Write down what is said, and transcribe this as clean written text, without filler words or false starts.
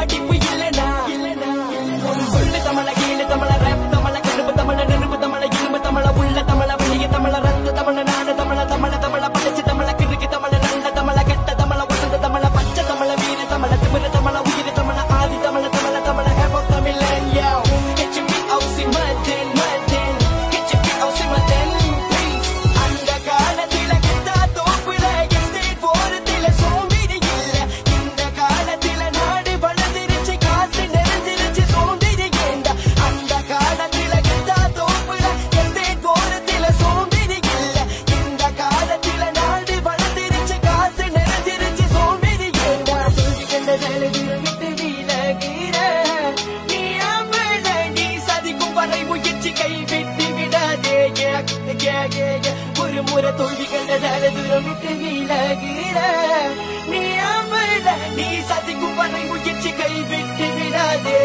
படிப்பு இல்லனா சொல்லு தமிழ கீழு தமிழ ரேப் தமிழ கருப்பு தமிழ நெருப்பு தமிழ இரும்பு தமிழ உள்ள தமிழ வெளிய தமிழ ரத்த தமிழ நாடு தமிழ தமிழ தமிழ படிச்சு தமிழ கிறுக்கு தமிழ நல்ல தமிழ கெட்ட தமிழ வசந்த தமிழ பச்சை தமிழ வீர தமிழ திமிர தமிழ உயிர் தமிழ ஆதி தமிழ தமிழ தமிழ ஹேப் ஆஃப் தமிழன் யோ get your beat out see Madan Madan get your beat out see Madan please அந்த காலத்தில கெட்டா தோப்புல எஸ்டேட் போறதில சோம்பேறி இல்ல இந்த காலத்தில நாடு வளர்ந்துருச்சு காசு நிறைஞ்சிருச்சு சோம்பேறி ஏண்டா அந்த காலத்தில கெட்டா தோப்புல எஸ்டேட் போறதில சோம்பேறி இல்ல இந்த காலத்தில நாடு வளர்ந்துருச்சு காசு நிறைஞ்சிருச்சு சோம்பேறி ஏண்டா கண்டதால விட்டு விலகிற நீ அமல நீ சதிக்கும் வரை முயற்சி கைவிட்டு விடாதே ஒரு முறை தோல்வி கண்டதால தூரம் விட்டு விலகிற நீ அமல நீ சதிக்கும் வரை முயற்சி கைவிட்டு விடாதே